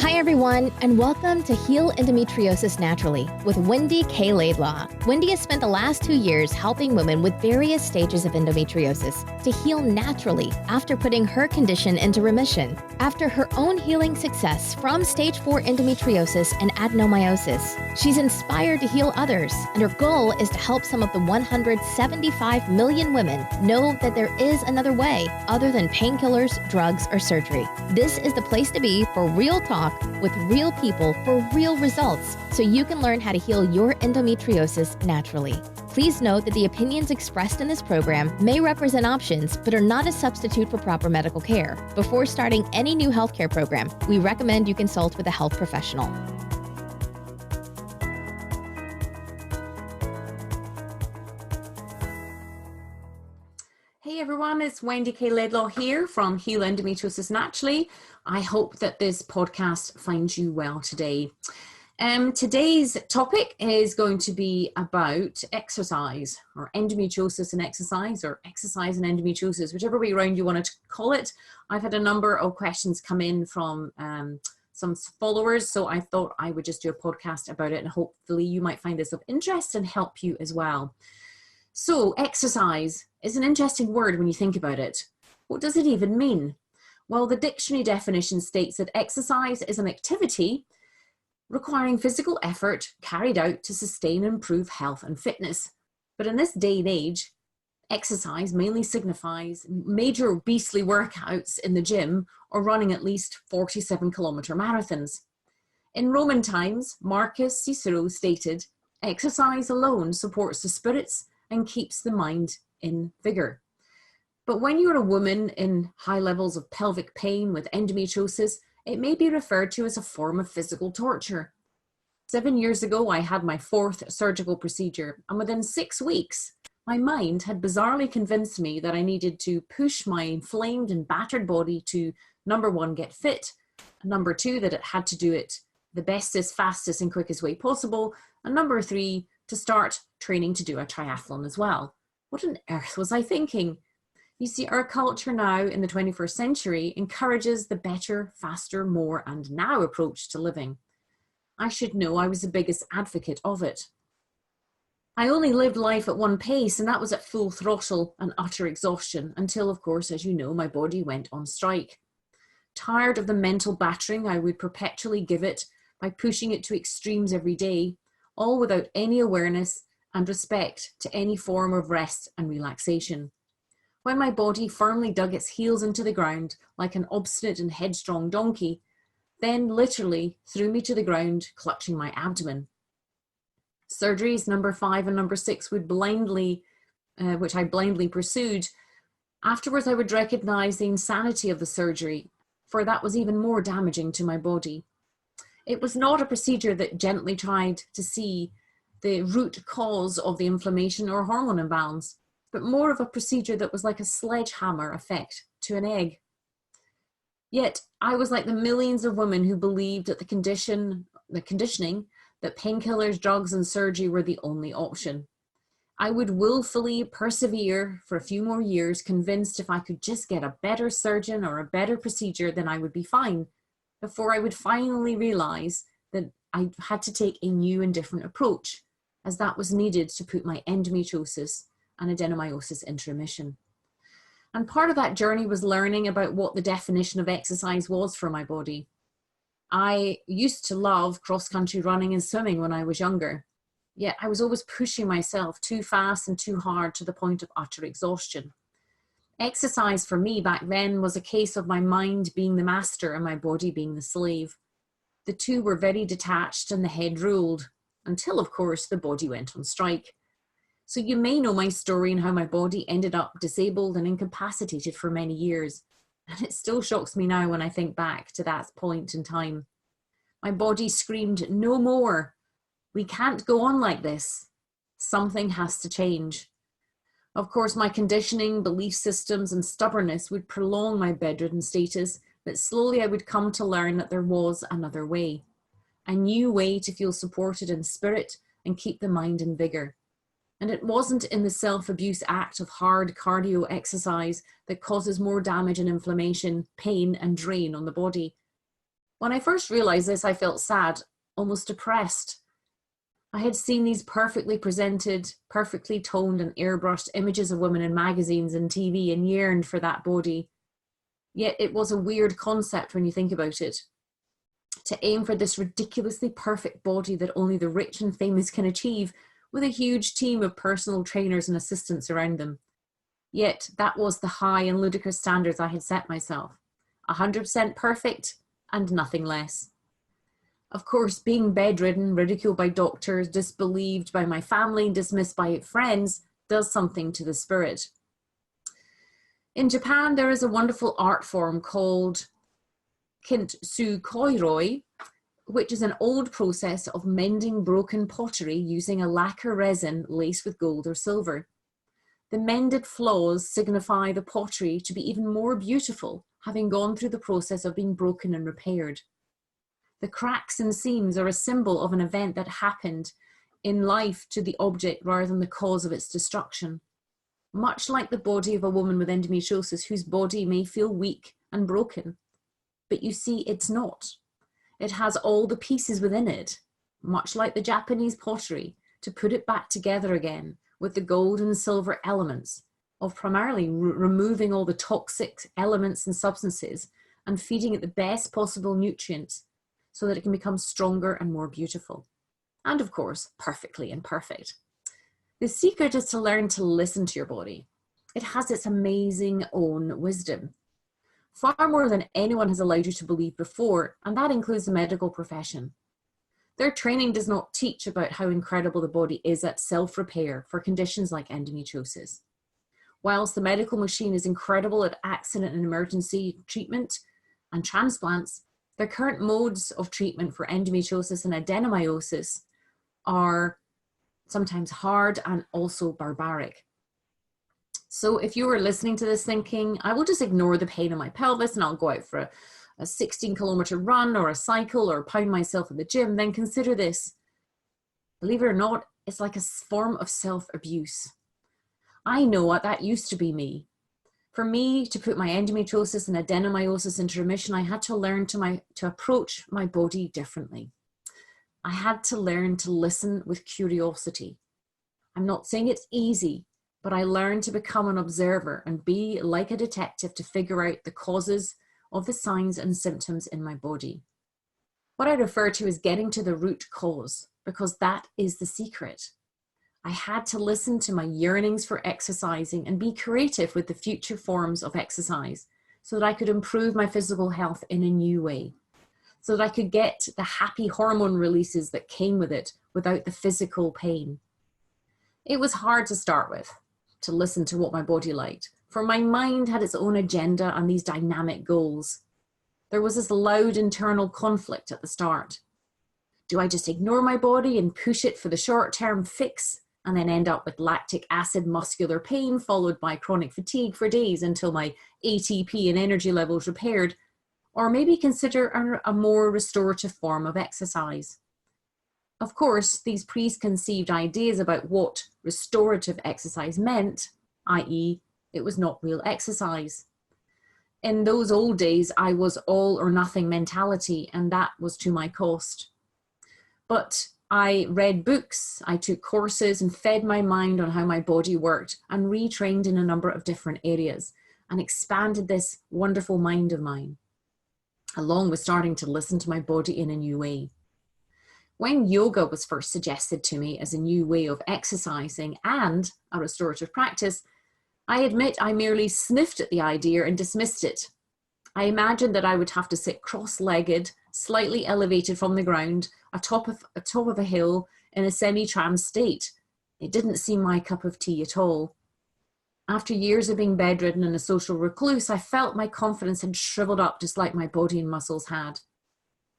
Hi, everyone, and welcome to Heal Endometriosis Naturally with Wendy K. Laidlaw. Wendy has spent the last 2 years helping women with various stages of endometriosis to heal naturally after putting her condition into remission. After her own healing success from stage 4 endometriosis and adenomyosis, she's inspired to heal others, and her goal is to help some of the 175 million women know that there is another way other than painkillers, drugs, or surgery. This is the place to be for real talk with real people for real results, so you can learn how to heal your endometriosis naturally. Please note that the opinions expressed in this program may represent options, but are not a substitute for proper medical care. Before starting any new healthcare program, we recommend you consult with a health professional. Hey everyone, it's Wendy K. Laidlaw here from Heal Endometriosis Naturally. I hope that this podcast finds you well today. Today's topic is going to be about exercise, or endometriosis and exercise, or exercise and endometriosis, whichever way around you want to call it. I've had a number of questions come in from some followers, so I thought I would just do a podcast about it, and hopefully you might find this of interest and help you as well. So exercise is an interesting word when you think about it. What does it even mean? Well, the dictionary definition states that exercise is an activity requiring physical effort carried out to sustain and improve health and fitness. But in this day and age, exercise mainly signifies major beastly workouts in the gym or running at least 47-kilometer marathons. In Roman times, Marcus Cicero stated, "Exercise alone supports the spirits and keeps the mind in vigor." But when you're a woman in high levels of pelvic pain with endometriosis, it may be referred to as a form of physical torture. 7 years ago, I had my 4th surgical procedure, and within 6 weeks, my mind had bizarrely convinced me that I needed to push my inflamed and battered body to, number 1, get fit, and number 2, that it had to do it the bestest, fastest, and quickest way possible, and number 3, to start training to do a triathlon as well. What on earth was I thinking? You see, our culture now in the 21st century encourages the better, faster, more, and now approach to living. I should know I was the biggest advocate of it. I only lived life at one pace, and that was at full throttle and utter exhaustion until, of course, as you know, my body went on strike. Tired of the mental battering I would perpetually give it by pushing it to extremes every day, all without any awareness and respect to any form of rest and relaxation. When my body firmly dug its heels into the ground like an obstinate and headstrong donkey, then literally threw me to the ground, clutching my abdomen. Surgeries number 5 and number 6 which I blindly pursued. Afterwards, I would recognize the insanity of the surgery, for that was even more damaging to my body. It was not a procedure that gently tried to see the root cause of the inflammation or hormone imbalance, but more of a procedure that was like a sledgehammer effect to an egg. Yet I was like the millions of women who believed that the conditioning, that painkillers, drugs, and surgery were the only option. I would willfully persevere for a few more years, convinced if I could just get a better surgeon or a better procedure, then I would be fine, before I would finally realize that I had to take a new and different approach, as that was needed to put my endometriosis and adenomyosis into remission. And part of that journey was learning about what the definition of exercise was for my body. I used to love cross-country running and swimming when I was younger, yet I was always pushing myself too fast and too hard to the point of utter exhaustion. Exercise for me back then was a case of my mind being the master and my body being the slave. The two were very detached and the head ruled, until of course the body went on strike. So you may know my story and how my body ended up disabled and incapacitated for many years. And it still shocks me now when I think back to that point in time. My body screamed, "No more. We can't go on like this. Something has to change." Of course, my conditioning, belief systems, and stubbornness would prolong my bedridden status, but slowly I would come to learn that there was another way. A new way to feel supported in spirit and keep the mind in vigor. And it wasn't in the self-abuse act of hard cardio exercise that causes more damage and inflammation, pain, and drain on the body. When I first realized this, I felt sad, almost depressed. I had seen these perfectly presented, perfectly toned and airbrushed images of women in magazines and TV and yearned for that body. Yet it was a weird concept when you think about it. To aim for this ridiculously perfect body that only the rich and famous can achieve, with a huge team of personal trainers and assistants around them. Yet that was the high and ludicrous standards I had set myself. 100% perfect and nothing less. Of course, being bedridden, ridiculed by doctors, disbelieved by my family, dismissed by friends, does something to the spirit. In Japan, there is a wonderful art form called kintsukuroi, which is an old process of mending broken pottery using a lacquer resin laced with gold or silver. The mended flaws signify the pottery to be even more beautiful, having gone through the process of being broken and repaired. The cracks and seams are a symbol of an event that happened in life to the object rather than the cause of its destruction. Much like the body of a woman with endometriosis whose body may feel weak and broken. But you see, it's not. It has all the pieces within it, much like the Japanese pottery, to put it back together again with the gold and silver elements of primarily removing all the toxic elements and substances and feeding it the best possible nutrients so that it can become stronger and more beautiful. And of course, perfectly imperfect. The secret is to learn to listen to your body. It has its amazing own wisdom, far more than anyone has allowed you to believe before, and that includes the medical profession. Their training does not teach about how incredible the body is at self-repair for conditions like endometriosis. Whilst the medical machine is incredible at accident and emergency treatment and transplants, the current modes of treatment for endometriosis and adenomyosis are sometimes hard and also barbaric. So if you were listening to this thinking, I will just ignore the pain in my pelvis and I'll go out for a 16-kilometer run or a cycle or pound myself in the gym, then consider this. Believe it or not, it's like a form of self-abuse. I know what that used to be me. For me to put my endometriosis and adenomyosis into remission, I had to learn to approach my body differently. I had to learn to listen with curiosity. I'm not saying it's easy, but I learned to become an observer and be like a detective to figure out the causes of the signs and symptoms in my body. What I refer to as getting to the root cause, because that is the secret. I had to listen to my yearnings for exercising and be creative with the future forms of exercise so that I could improve my physical health in a new way, so that I could get the happy hormone releases that came with it without the physical pain. It was hard to start with, to listen to what my body liked, for my mind had its own agenda and these dynamic goals. There was this loud internal conflict at the start. Do I just ignore my body and push it for the short-term fix and then end up with lactic acid muscular pain followed by chronic fatigue for days until my ATP and energy levels repaired? Or maybe consider a more restorative form of exercise. Of course, these preconceived ideas about what restorative exercise meant, i.e., it was not real exercise. In those old days, I was all or nothing mentality, and that was to my cost. But I read books, I took courses and fed my mind on how my body worked and retrained in a number of different areas and expanded this wonderful mind of mine, along with starting to listen to my body in a new way. When yoga was first suggested to me as a new way of exercising and a restorative practice, I admit I merely sniffed at the idea and dismissed it. I imagined that I would have to sit cross-legged, slightly elevated from the ground, atop of a hill in a semi-trance state. It didn't seem my cup of tea at all. After years of being bedridden and a social recluse, I felt my confidence had shriveled up just like my body and muscles had.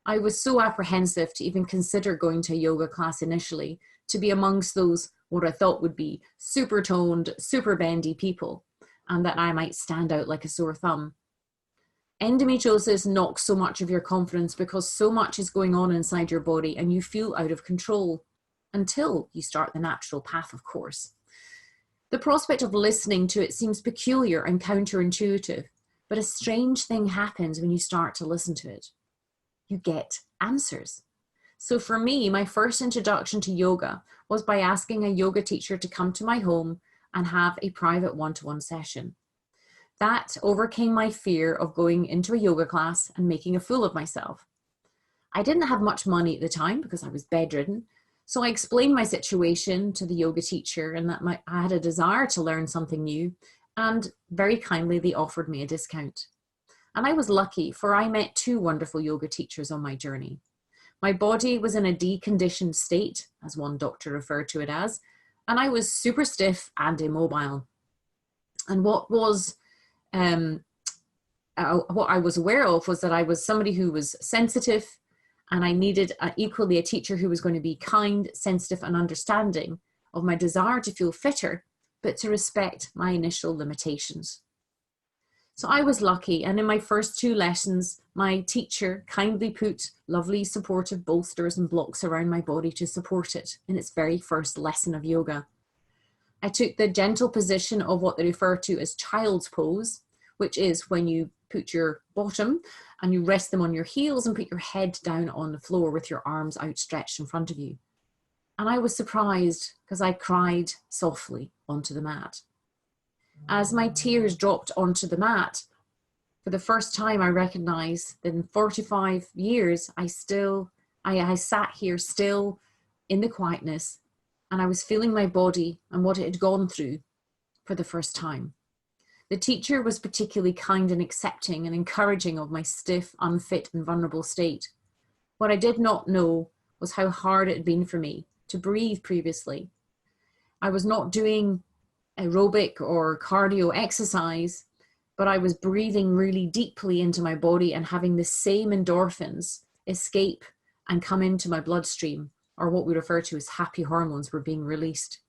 I was so apprehensive to even consider going to a yoga class initially, to be amongst those what I thought would be super toned, super bendy people, and that I might stand out like a sore thumb. Endometriosis knocks so much of your confidence because so much is going on inside your body and you feel out of control until you start the natural path, of course. The prospect of listening to it seems peculiar and counterintuitive, but a strange thing happens when you start to listen to it. you get answers. So for me, my first introduction to yoga was by asking a yoga teacher to come to my home and have a private one-to-one session. That overcame my fear of going into a yoga class and making a fool of myself. I didn't have much money at the time because I was bedridden. So I explained my situation to the yoga teacher and that I had a desire to learn something new, and very kindly they offered me a discount. And I was lucky, for I met 2 wonderful yoga teachers on my journey. My body was in a deconditioned state, as one doctor referred to it as, and I was super stiff and immobile. And what I was aware of was that I was somebody who was sensitive, and I needed equally a teacher who was going to be kind, sensitive, and understanding of my desire to feel fitter, but to respect my initial limitations. So I was lucky, and in my first 2 lessons, my teacher kindly put lovely supportive bolsters and blocks around my body to support it in its very first lesson of yoga. I took the gentle position of what they refer to as child's pose, which is when you put your bottom and you rest them on your heels and put your head down on the floor with your arms outstretched in front of you. And I was surprised because I cried softly onto the mat. As my tears dropped onto the mat, for the first time I recognized that in 45 years, I sat here still in the quietness, and I was feeling my body and what it had gone through for the first time. The teacher was particularly kind and accepting and encouraging of my stiff, unfit, and vulnerable state. What I did not know was how hard it had been for me to breathe previously. I was not doing aerobic or cardio exercise, but I was breathing really deeply into my body and having the same endorphins escape and come into my bloodstream, or what we refer to as happy hormones, were being released.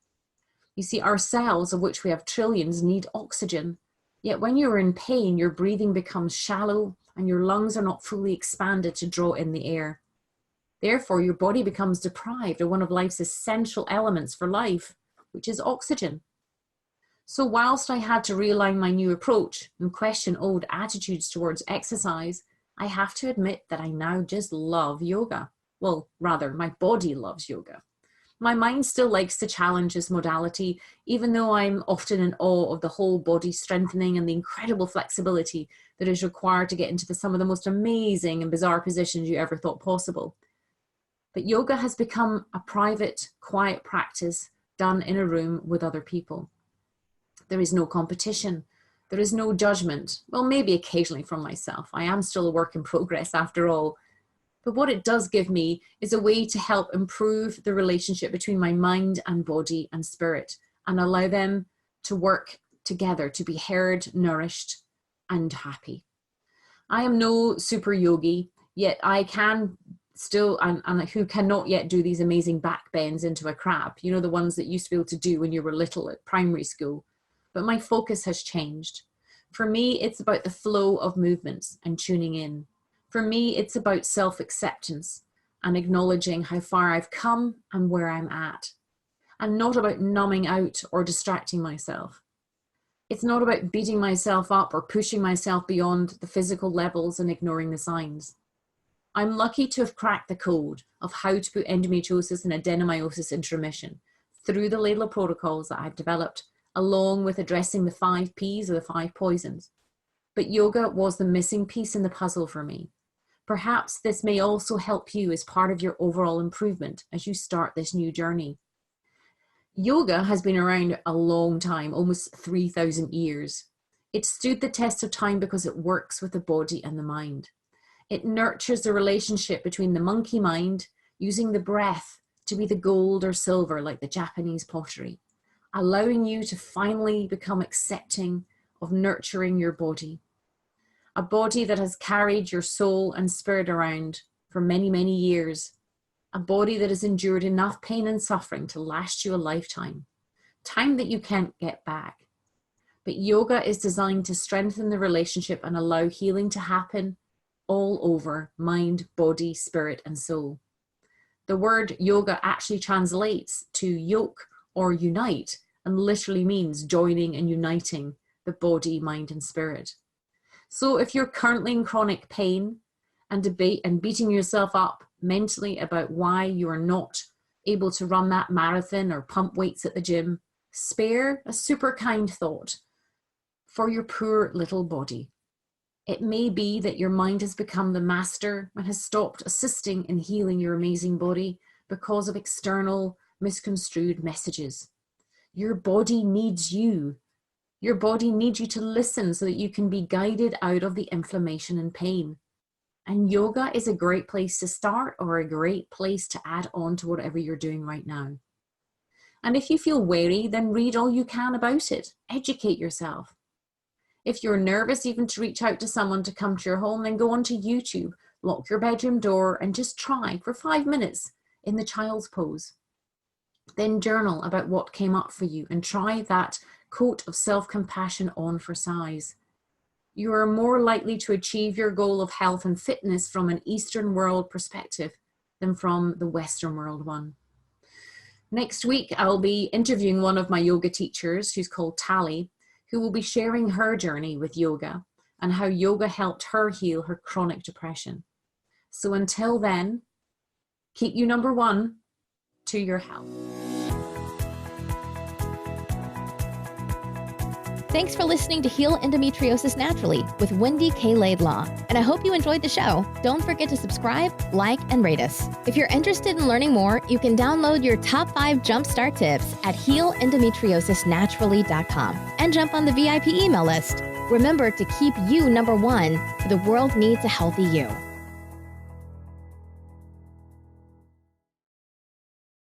You see, our cells, of which we have trillions, need oxygen. Yet when you're in pain, your breathing becomes shallow and your lungs are not fully expanded to draw in the air. Therefore, your body becomes deprived of one of life's essential elements for life, which is oxygen. So whilst I had to realign my new approach and question old attitudes towards exercise, I have to admit that I now just love yoga. Well, rather, my body loves yoga. My mind still likes to challenge this modality, even though I'm often in awe of the whole body strengthening and the incredible flexibility that is required to get into some of the most amazing and bizarre positions you ever thought possible. But yoga has become a private, quiet practice done in a room with other people. There is no competition. There is no judgment. Well, maybe occasionally from myself. I am still a work in progress after all. But what it does give me is a way to help improve the relationship between my mind and body and spirit, and allow them to work together to be heard, nourished, and happy. I am no super yogi, yet I can still, and who cannot yet do these amazing back bends into a crab, you know, the ones that you used to be able to do when you were little at primary school. But my focus has changed. For me, it's about the flow of movements and tuning in. For me, it's about self-acceptance and acknowledging how far I've come and where I'm at, and not about numbing out or distracting myself. It's not about beating myself up or pushing myself beyond the physical levels and ignoring the signs. I'm lucky to have cracked the code of how to put endometriosis and adenomyosis into remission through the Laidlaw protocols that I've developed, along with addressing the 5 Ps or the 5 poisons. But yoga was the missing piece in the puzzle for me. Perhaps this may also help you as part of your overall improvement as you start this new journey. Yoga has been around a long time, almost 3,000 years. It stood the test of time because it works with the body and the mind. It nurtures the relationship between the monkey mind, using the breath to be the gold or silver like the Japanese pottery, allowing you to finally become accepting of nurturing your body. A body that has carried your soul and spirit around for many, many years. A body that has endured enough pain and suffering to last you a lifetime. Time that you can't get back. But yoga is designed to strengthen the relationship and allow healing to happen all over mind, body, spirit, and soul. The word yoga actually translates to yoke or unite, and literally means joining and uniting the body, mind, and spirit. So if you're currently in chronic pain and debate and beating yourself up mentally about why you are not able to run that marathon or pump weights at the gym, spare a super kind thought for your poor little body. It may be that your mind has become the master and has stopped assisting in healing your amazing body because of external misconstrued messages. Your body needs you. Your body needs you to listen so that you can be guided out of the inflammation and pain. And yoga is a great place to start, or a great place to add on to whatever you're doing right now. And if you feel wary, then read all you can about it. Educate yourself. If you're nervous even to reach out to someone to come to your home, then go onto YouTube, lock your bedroom door, and just try for 5 minutes in the child's pose. Then journal about what came up for you and try that coat of self-compassion on for size. You are more likely to achieve your goal of health and fitness from an Eastern world perspective than from the Western world one. Next week, I'll be interviewing one of my yoga teachers who's called Tali, who will be sharing her journey with yoga and how yoga helped her heal her chronic depression. So until then, keep you number one to your health. Thanks for listening to Heal Endometriosis Naturally with Wendy K. Laidlaw, and I hope you enjoyed the show. Don't forget to subscribe, like, and rate us. If you're interested in learning more, you can download your top 5 jumpstart tips at healendometriosisnaturally.com and jump on the VIP email list. Remember to keep you number one, for the world needs a healthy you.